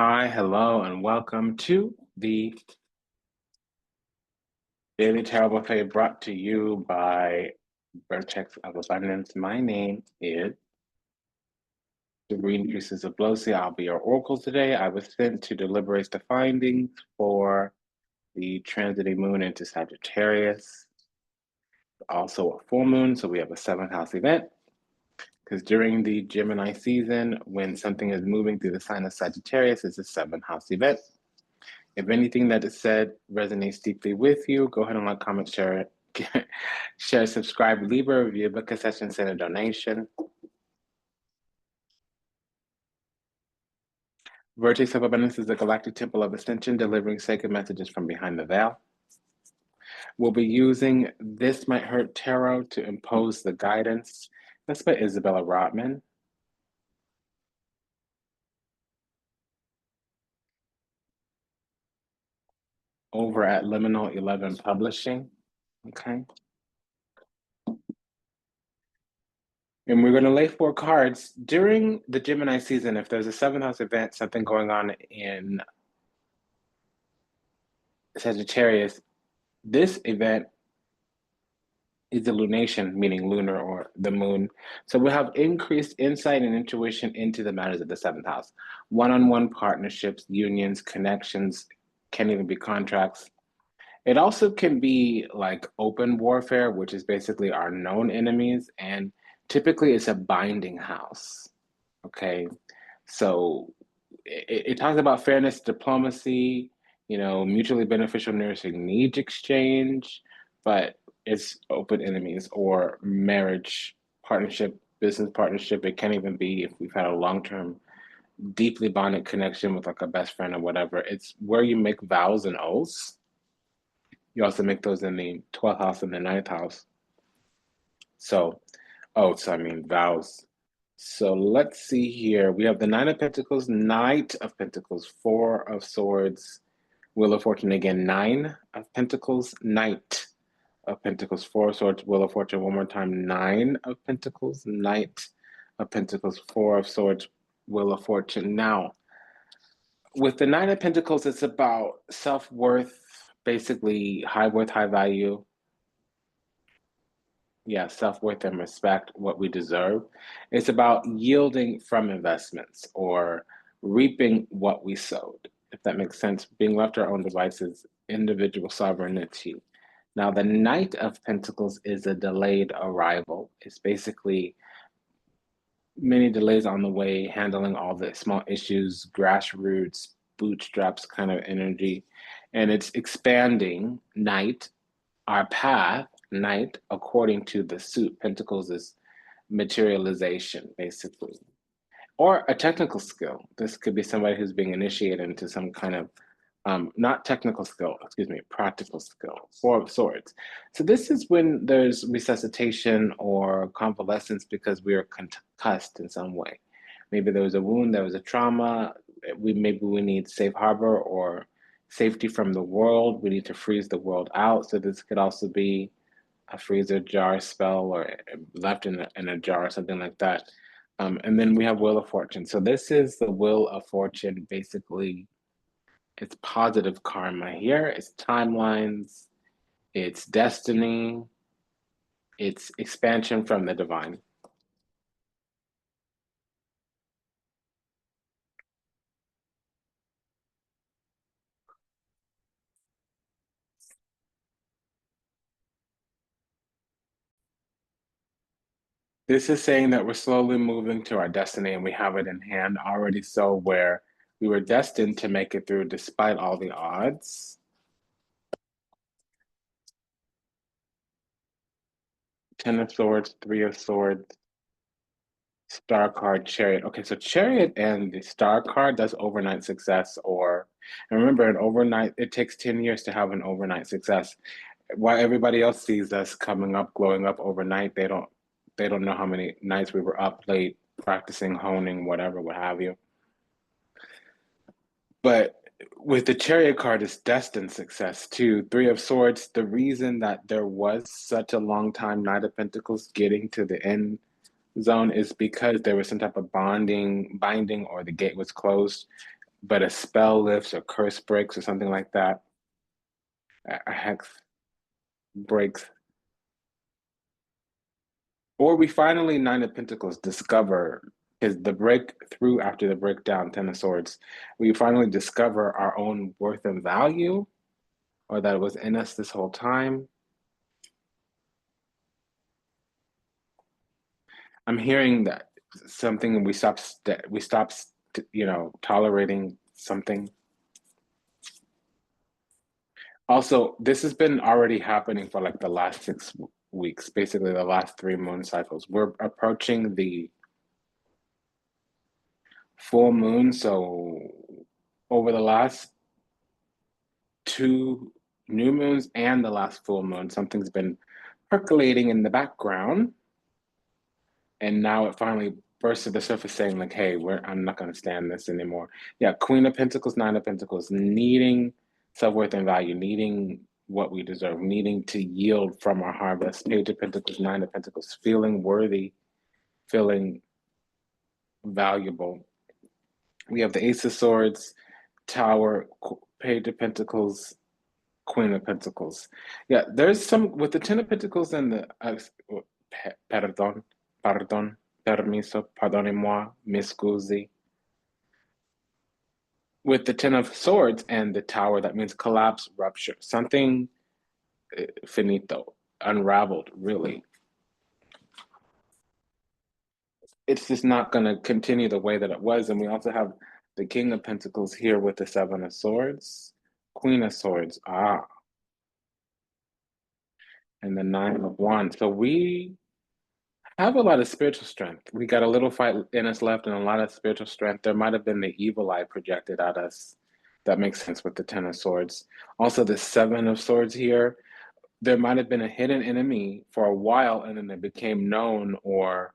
Hi, hello, and welcome to the Daily Tarot Buffet brought to you by Vertex of Abundance. My name is Serene Pieces of Blosi. I'll be your oracle today. I was sent to deliberate the findings for the transiting moon into Sagittarius, also a full moon, so we have a seventh house event. Because during the Gemini season, when something is moving through the sign of Sagittarius, it's a seventh house event. If anything that is said resonates deeply with you, go ahead and like, comment, share, share, subscribe, leave a review, book a session, send a donation. Vertex of Abundance is the galactic temple of ascension, delivering sacred messages from behind the veil. We'll be using This Might Hurt Tarot to impose the guidance. That's by Isabella Rotman. Over at Liminal 11 Publishing. Okay. And we're going to lay 4 cards. During the Gemini season, if there's a 7th house event, something going on in Sagittarius, this event is a lunation, meaning lunar or the moon. So we have increased insight and intuition into the matters of the 7th house. One-on-one partnerships, unions, connections, can even be contracts. It also can be like open warfare, which is basically our known enemies. And typically it's a binding house. Okay. So it talks about fairness, diplomacy, mutually beneficial nourishing needs exchange, but it's open enemies or marriage, partnership, business partnership. It can even be if we've had a long-term, deeply bonded connection with like a best friend or whatever. It's where you make vows and oaths. You also make those in the 12th house and the 9th house. So, vows. So let's see here. We have the Nine of Pentacles, Knight of Pentacles, Four of Swords, Wheel of Fortune again, Nine of Pentacles, Knight of Pentacles, Four of Swords, Wheel of Fortune one more time, Nine of Pentacles, Knight of Pentacles, Four of Swords, Wheel of Fortune. Now, with the Nine of Pentacles, it's about self-worth, basically high worth, high value. Yeah, self-worth and respect, what we deserve. It's about yielding from investments or reaping what we sowed, if that makes sense. Being left to our own devices, individual sovereignty. Now, the Knight of Pentacles is a delayed arrival. It's basically many delays on the way, handling all the small issues, grassroots, bootstraps kind of energy. And it's expanding, Knight, our path, Knight, according to the suit. Pentacles is materialization, basically. Or a technical skill. This could be somebody who's being initiated into some kind of, not technical skill, practical skill. Four of Swords. So this is when there's resuscitation or convalescence because we are concussed in some way. Maybe there was a wound, there was a trauma. Maybe we need safe harbor or safety from the world. We need to freeze the world out. So this could also be a freezer jar spell or left in a jar or something like that. And then we have Wheel of Fortune. So this is the Wheel of Fortune. Basically, it's positive karma here. It's timelines. It's destiny. It's expansion from the divine. This is saying that we're slowly moving to our destiny and we have it in hand already, so where we were destined to make it through despite all the odds. Ten of Swords, Three of Swords, Star card, Chariot. Okay, so Chariot and the Star card, that's overnight success. And remember, an overnight, it takes 10 years to have an overnight success. While everybody else sees us coming up, glowing up overnight, they don't know how many nights we were up late practicing, honing, whatever, what have you. But with the Chariot card, it's destined success too. Three of Swords, the reason that there was such a long time, Knight of Pentacles getting to the end zone is because there was some type of binding or the gate was closed. but a spell lifts or curse breaks or something like that. A hex breaks. Or we finally, Nine of Pentacles, discover, is the breakthrough after the breakdown, Ten of Swords, we finally discover our own worth and value, or that it was in us this whole time. I'm hearing that something we stop, tolerating something. Also, this has been already happening for like the last 6 weeks, basically the last 3 moon cycles. We're approaching the full moon, so over the last 2 new moons and the last full moon, something's been percolating in the background, and now it finally bursts to the surface saying like, hey, I'm not going to stand this anymore. Yeah, Queen of Pentacles, Nine of Pentacles, needing self-worth and value, needing what we deserve, needing to yield from our harvest. Page of Pentacles, Nine of Pentacles, feeling worthy, feeling valuable. We have the Ace of Swords, Tower, Page of Pentacles, Queen of Pentacles. Yeah, there's some with the Ten of Pentacles and the perdón, permiso, pardonnez-moi, mi scusi. With the Ten of Swords and the Tower, that means collapse, rupture, something finito, unraveled, really. It's just not going to continue the way that it was. And we also have the King of Pentacles here with the Seven of Swords, Queen of Swords, and the Nine of Wands. So we have a lot of spiritual strength. We got a little fight in us left and a lot of spiritual strength. There might have been the evil eye projected at us. That makes sense with the Ten of Swords. Also, the Seven of Swords here. There might have been a hidden enemy for a while and then it became known, or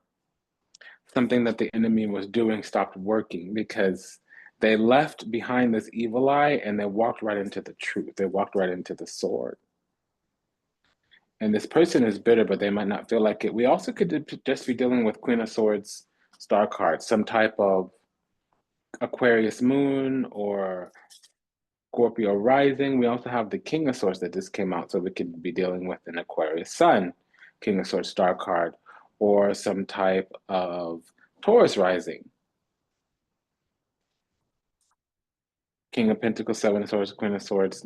something that the enemy was doing stopped working because they left behind this evil eye and they walked right into the truth. They walked right into the sword. And this person is bitter, but they might not feel like it. We also could just be dealing with Queen of Swords star card, some type of Aquarius moon or Scorpio rising. We also have the King of Swords that just came out, so we could be dealing with an Aquarius sun, King of Swords star card, or some type of Taurus rising. King of Pentacles, Seven of Swords, Queen of Swords,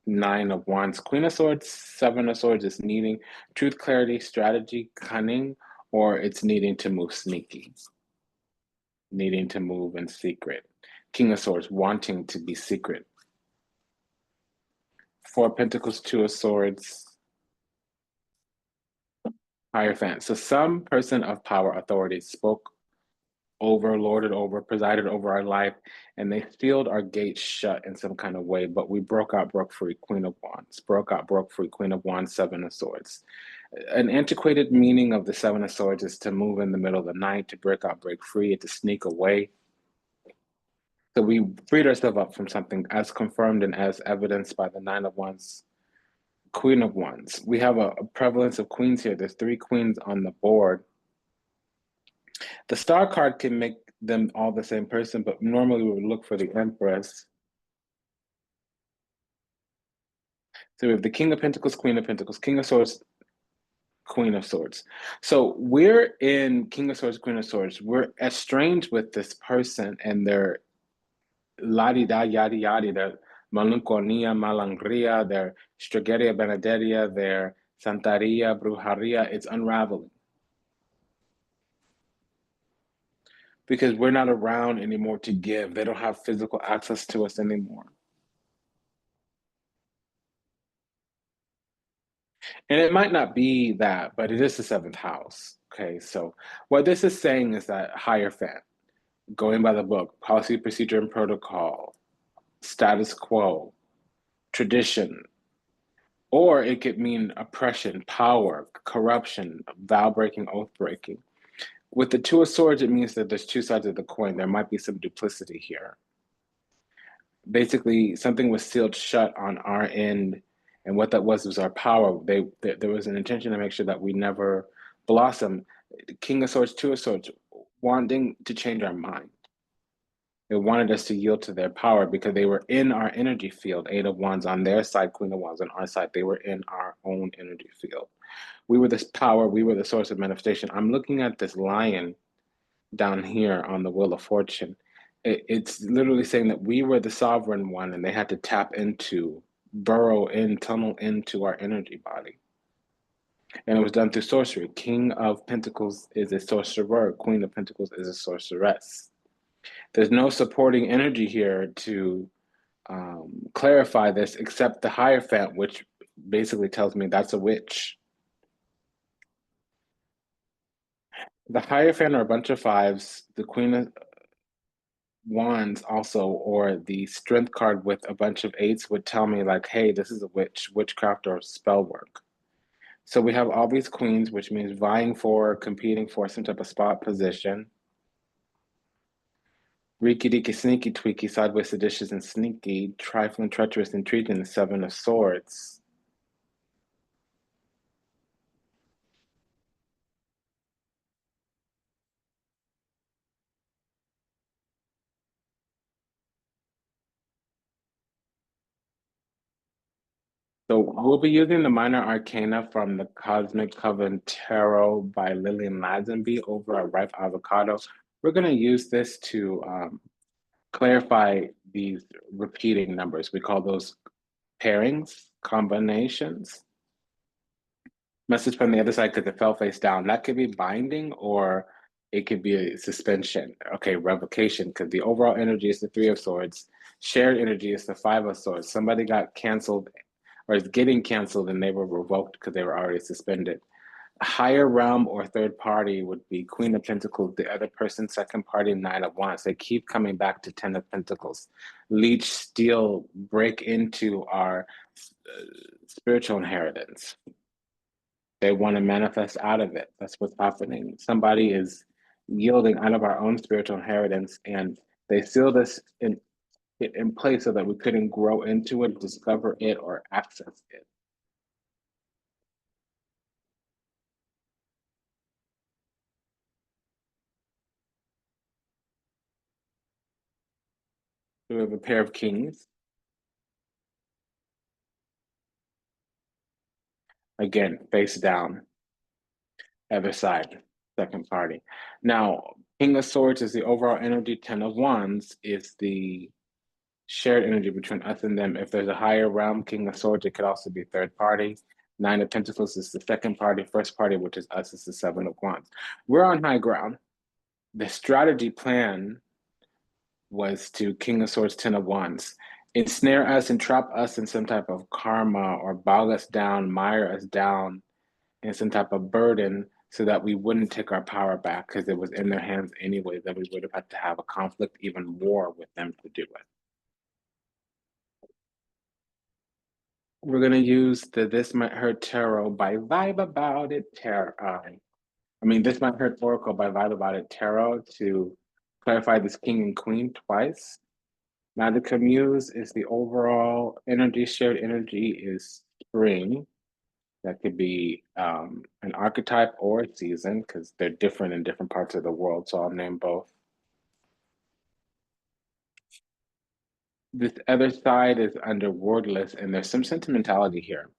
Nine of Wands. Queen of Swords, Seven of Swords is needing truth, clarity, strategy, cunning, or it's needing to move sneaky, needing to move in secret. King of Swords, wanting to be secret. Four of Pentacles, Two of Swords, Hierophant. So some person of power, authority spoke over, lorded over, presided over our life, and they sealed our gates shut in some kind of way, but we broke out, broke free, Queen of Wands, broke out, broke free, Queen of Wands, Seven of Swords. An antiquated meaning of the Seven of Swords is to move in the middle of the night, to break out, break free, to sneak away. So we freed ourselves up from something as confirmed and as evidenced by the Nine of Wands, Queen of Wands. We have a prevalence of queens here. There's 3 queens on the board. The star card can make them all the same person, but normally we would look for the Empress. So we have the King of Pentacles, Queen of Pentacles, King of Swords, Queen of Swords. So we're in King of Swords, Queen of Swords. We're estranged with this person and their la-di-da, yadi-yadi, their malinconia, malangria, their stregeria, benederia, their santaria, brujeria. It's unraveling. Because we're not around anymore to give. They don't have physical access to us anymore. And it might not be that, but it is the 7th house. Okay, so what this is saying is that Hierophant, going by the book, policy, procedure, and protocol, status quo, tradition, or it could mean oppression, power, corruption, vow breaking, oath breaking. With the Two of Swords, it means that there's 2 sides of the coin. There might be some duplicity here. Basically, something was sealed shut on our end, and what that was our power. There was an intention to make sure that we never blossom. King of Swords, Two of Swords, wanting to change our mind. It wanted us to yield to their power because they were in our energy field. Eight of Wands on their side, Queen of Wands on our side. They were in our own energy field. We were this power. We were the source of manifestation. I'm looking at this lion down here on the Wheel of Fortune. It's literally saying that we were the sovereign one and they had to tap into, burrow in, tunnel into our energy body. And it was done through sorcery. King of Pentacles is a sorcerer. Queen of Pentacles is a sorceress. There's no supporting energy here to clarify this except the Hierophant, which basically tells me that's a witch. The Hierophant are a bunch of fives. The Queen of Wands also, or the Strength card with a bunch of eights would tell me like, hey, this is a witch, witchcraft, or spell work. So we have all these queens, which means vying for, competing for some type of spot position. Reeky deeky sneaky tweaky, sideways seditious and sneaky, trifling, treacherous, intriguing, the Seven of Swords. So we'll be using the minor arcana from the Cosmic Coven Tarot by Lillian Lazenby over at Ripe Avocado. We're going to use this to clarify these repeating numbers. We call those pairings, combinations. Message from the other side because it fell face down. That could be binding or it could be a suspension. Okay, revocation because the overall energy is the Three of Swords. Shared energy is the Five of Swords. Somebody got canceled or is getting canceled and they were revoked because they were already suspended. A higher realm or third party would be Queen of Pentacles, the other person, second party, Nine of Wands. They keep coming back to Ten of Pentacles. Leech, steal, break into our spiritual inheritance. They want to manifest out of it. That's what's happening. Somebody is yielding out of our own spiritual inheritance, and they seal this in place so that we couldn't grow into it, discover it, or access it. So we have a pair of kings. Again, face down, other side, second party. Now, King of Swords is the overall energy. Ten of Wands is the shared energy between us and them. If there's a higher realm, King of Swords, it could also be third party. Nine of Pentacles is the second party. First party, which is us, is the Seven of Wands. We're on high ground. The strategy plan was to King of Swords, Ten of Wands. Ensnare us and trap us in some type of karma or bog us down, mire us down in some type of burden so that we wouldn't take our power back because it was in their hands anyway, that we would have had to have a conflict, even war with them to do it. We're going to use the This Might Hurt Tarot by Vibe About It Tarot. This Might Hurt Oracle by Vibe About It Tarot to clarify this King and Queen twice. Magica Muse is the overall energy. Shared energy is spring. That could be an archetype or a season because they're different in different parts of the world. So I'll name both. This other side is under wordless, and there's some sentimentality here.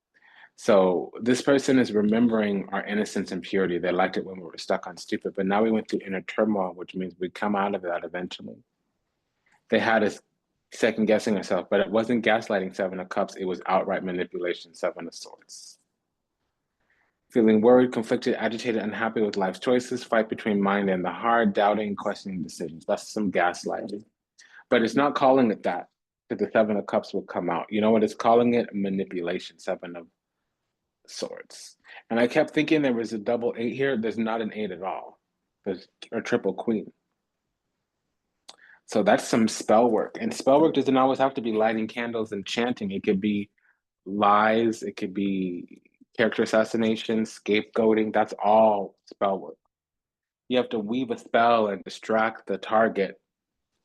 So this person is remembering our innocence and purity. They liked it when we were stuck on stupid, but now we went through inner turmoil, which means we come out of that eventually. They had us second guessing ourselves, but it wasn't gaslighting, Seven of Cups. It was outright manipulation, Seven of Swords. Feeling worried, conflicted, agitated, unhappy with life's choices, fight between mind and the heart, doubting, questioning decisions. That's some gaslighting. But it's not calling it that because the Seven of Cups will come out. You know what it's calling it? Manipulation, Seven of Swords. And I kept thinking there was a double eight here. There's not an eight at all. There's a triple queen. So that's some spell work. And spell work doesn't always have to be lighting candles and chanting. It could be lies. It could be character assassination, scapegoating. That's all spell work. You have to weave a spell and distract the target.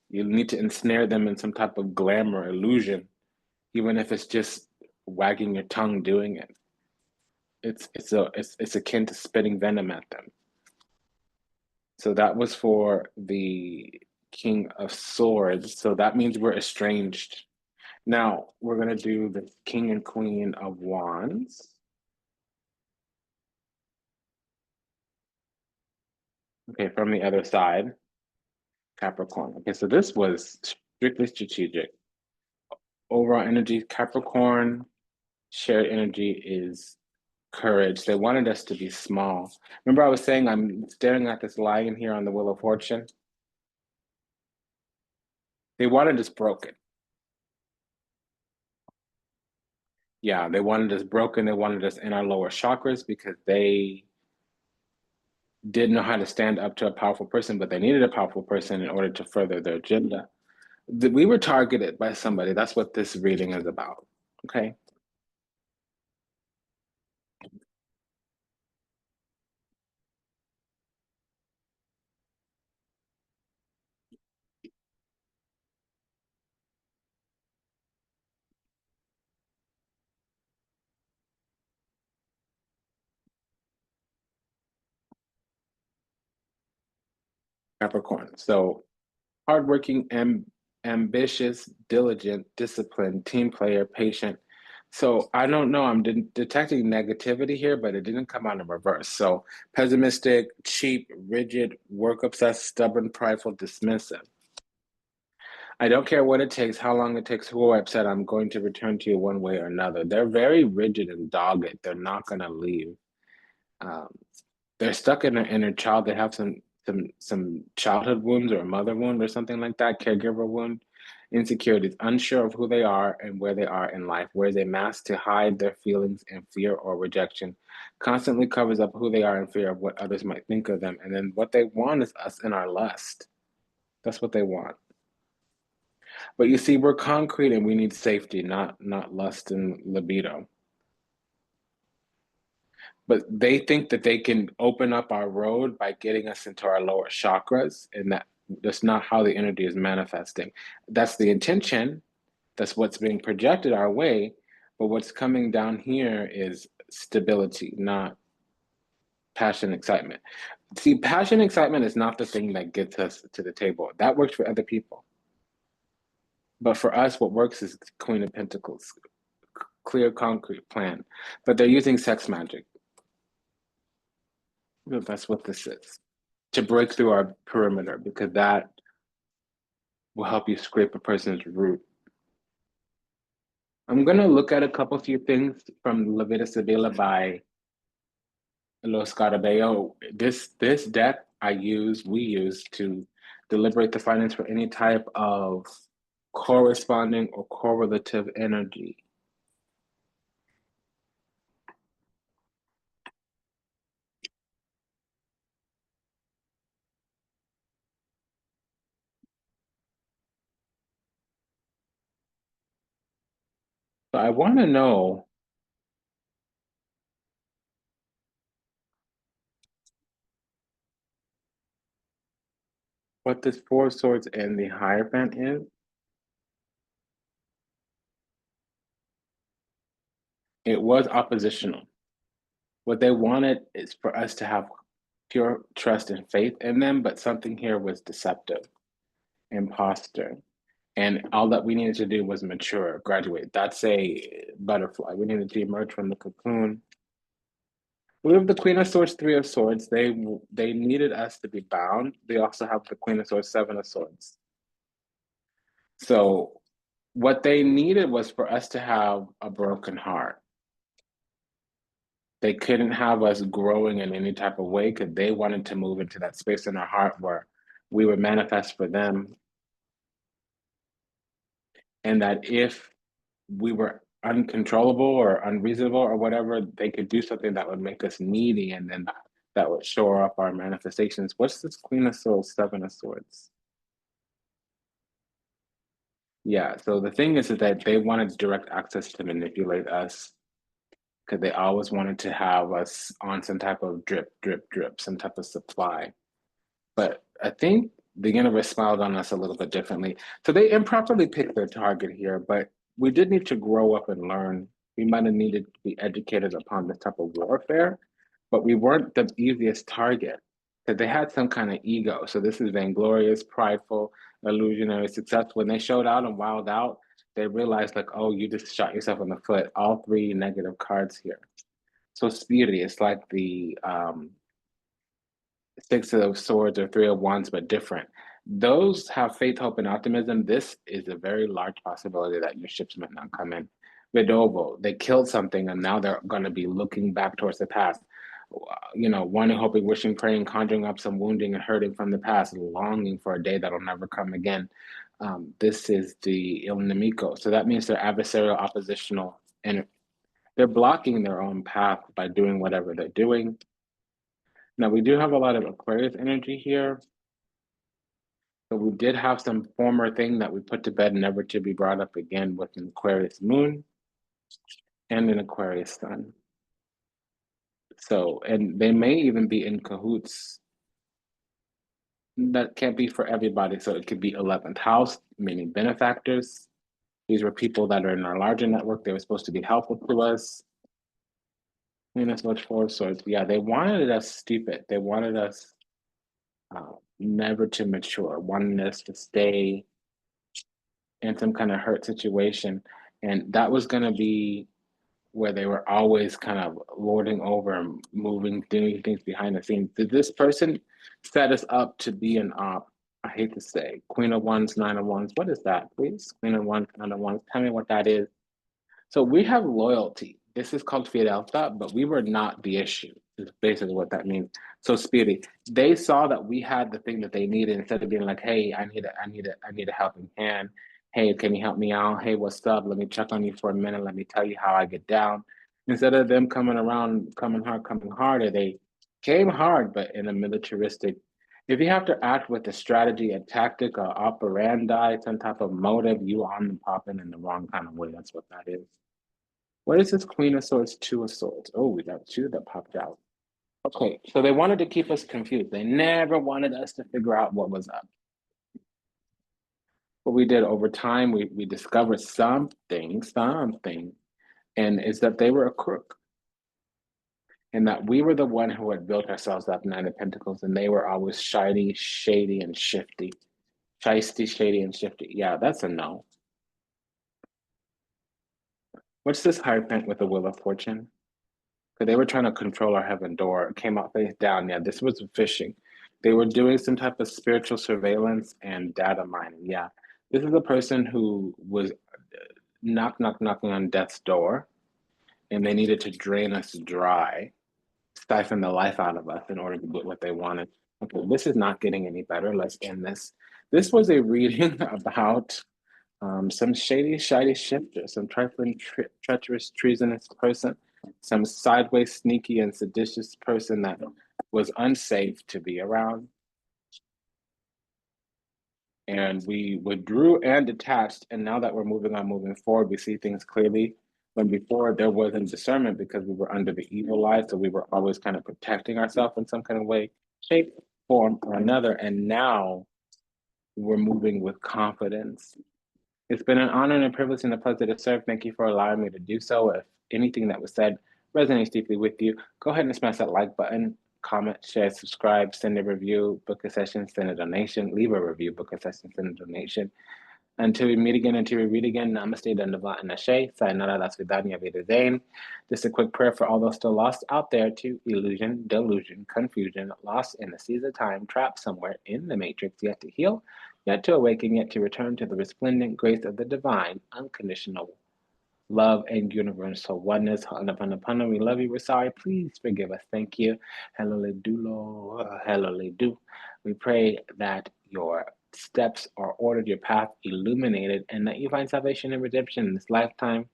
You need to ensnare them in some type of glamour illusion, even if it's just wagging your tongue doing it. It's akin to spitting venom at them. So that was for the King of Swords. So that means we're estranged. Now we're going to do the King and Queen of Wands. Okay, from the other side, Capricorn. Okay, so this was strictly strategic. Overall energy, Capricorn, shared energy is courage. They wanted us to be small. Remember I was saying I'm staring at this lion here on the Wheel of Fortune? They wanted us broken. Yeah, they wanted us broken. They wanted us in our lower chakras because they didn't know how to stand up to a powerful person, but they needed a powerful person in order to further their agenda. We were targeted by somebody. That's what this reading is about. Okay. Capricorn. So hardworking, ambitious, diligent, disciplined, team player, patient. So I don't know. I'm detecting negativity here, but it didn't come out in reverse. So pessimistic, cheap, rigid, work obsessed, stubborn, prideful, dismissive. I don't care what it takes, how long it takes, who I upset. I'm going to return to you one way or another. They're very rigid and dogged. They're not going to leave. Um, they're stuck in their inner child. They have some childhood wounds or a mother wound or something like that, caregiver wound, insecurities, unsure of who they are and where they are in life, wears a mask to hide their feelings and fear or rejection, constantly covers up who they are in fear of what others might think of them. And then what they want is us in our lust. That's what they want. But you see, we're concrete and we need safety, not lust and libido. But they think that they can open up our road by getting us into our lower chakras, and that's not how the energy is manifesting. That's the intention, that's what's being projected our way, but what's coming down here is stability, not passion, excitement. See, passion, excitement is not the thing that gets us to the table. That works for other people. But for us, what works is Queen of Pentacles, clear, concrete plan. But they're using sex magic. That's what this is. To break through our perimeter, because that will help you scrape a person's root. I'm going to look at a couple few things from La Vida Sibila by Los Scarabeo. This deck we use to deliberate the findings for any type of corresponding or correlative energy. So I want to know what this Four of Swords and the Hierophant is. It was oppositional. What they wanted is for us to have pure trust and faith in them, but something here was deceptive, imposter. And all that we needed to do was mature, graduate. That's a butterfly. We needed to emerge from the cocoon. We have the Queen of Swords, Three of Swords. They needed us to be bound. They also have the Queen of Swords, Seven of Swords. So what they needed was for us to have a broken heart. They couldn't have us growing in any type of way because they wanted to move into that space in our heart where we would manifest for them. And that if we were uncontrollable or unreasonable or whatever, they could do something that would make us needy and then that would shore up our manifestations. What's this Queen of Swords, Seven of Swords? Yeah, so the thing is that they wanted direct access to manipulate us because they always wanted to have us on some type of drip, drip, drip, some type of supply. But I think the universe smiled on us a little bit differently. So they improperly picked their target here, but we did need to grow up and learn. We might have needed to be educated upon this type of warfare, but we weren't the easiest target. that they had some kind of ego. So this is vainglorious, prideful, illusionary, successful. When they showed out and wilded out, they realized like, oh, you just shot yourself in the foot. All three negative cards here. So Spirit is like the Six of Swords or Three of Wands, but different. Those have faith, hope, and optimism. This is a very large possibility that your ships might not come in. Vidovo, they killed something and now they're going to be looking back towards the past. You know, wanting, hoping, wishing, praying, conjuring up some wounding and hurting from the past, longing for a day that'll never come again. This is the Il Nemico. So that means they're adversarial, oppositional, and they're blocking their own path by doing whatever they're doing. Now, we do have a lot of Aquarius energy here. So we did have some former thing that we put to bed, never to be brought up again, with an Aquarius moon and an Aquarius sun. So, and they may even be in cahoots. That can't be for everybody. So it could be 11th house, meaning benefactors. These were people that are in our larger network. They were supposed to be helpful to us. Venus much Four of Swords. Yeah, they wanted us stupid. They wanted us never to mature, wanted us to stay in some kind of hurt situation. And that was going to be where they were always kind of lording over and moving, doing things behind the scenes. Did this person set us up to be an I hate to say, Queen of Wands, Nine of Wands? What is that, please? Queen of Wands, Nine of Wands. Tell me what that is. So we have loyalty. This is called fidelità, but we were not the issue, is basically what that means. So Spirit, they saw that we had the thing that they needed instead of being like, hey, I need a helping hand. Hey, can you help me out? Hey, what's up? Let me check on you for a minute. Let me tell you how I get down. Instead of them coming around, coming harder, they came hard, but in a militaristic. If you have to act with a strategy, a tactic, a operandi, some type of motive, you on them popping in the wrong kind of way. That's what that is. What is this Queen of Swords, Two of Swords? Oh, we got two that popped out. Okay, so they wanted to keep us confused. They never wanted us to figure out what was up. What we did over time, we discovered something, and it's that they were a crook. And that we were the one who had built ourselves up, Nine of Pentacles, and they were always shady, and shifty. Shisty, shady, and shifty. Yeah, that's a no. What's this Hierophant with the Wheel of Fortune? Because they were trying to control our heaven door. It came out face down. Yeah, this was phishing. They were doing some type of spiritual surveillance and data mining. Yeah, this is a person who was knocking on death's door, and they needed to drain us dry, siphon the life out of us in order to get what they wanted. Okay, this is not getting any better. Let's end this. This was a reading about some shady shifter, some trifling, treacherous, treasonous person, some sideways, sneaky, and seditious person that was unsafe to be around. And we withdrew and detached. And now that we're moving forward, we see things clearly. When before there wasn't discernment because we were under the evil life, so we were always kind of protecting ourselves in some kind of way, shape, form, or another. And now we're moving with confidence. It's been an honor and a privilege and a pleasure to serve. Thank you for allowing me to do so. If anything that was said resonates deeply with you, go ahead and smash that like button, comment, share, subscribe, send a review, book a session, send a donation, leave a review, book a session, send a donation. Until we meet again, until we read again, namaste, dandava, and ashe, sayonara, las vidania, vidazain. Just a quick prayer for all those still lost out there to illusion, delusion, confusion, lost in the seas of time, trapped somewhere in the matrix, yet to heal, yet to awaken, yet to return to the resplendent grace of the divine, unconditional love and universal oneness. Ho'oponopono, we love you. We're sorry. Please forgive us. Thank you. Hello. We pray that your steps are ordered, your path illuminated, and that you find salvation and redemption in this lifetime.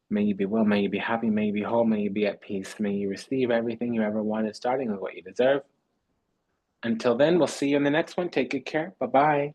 May you be well, may you be happy, may you be whole, may you be at peace, may you receive everything you ever wanted, starting with what you deserve. Until then, we'll see you in the next one. Take good care. Bye-bye.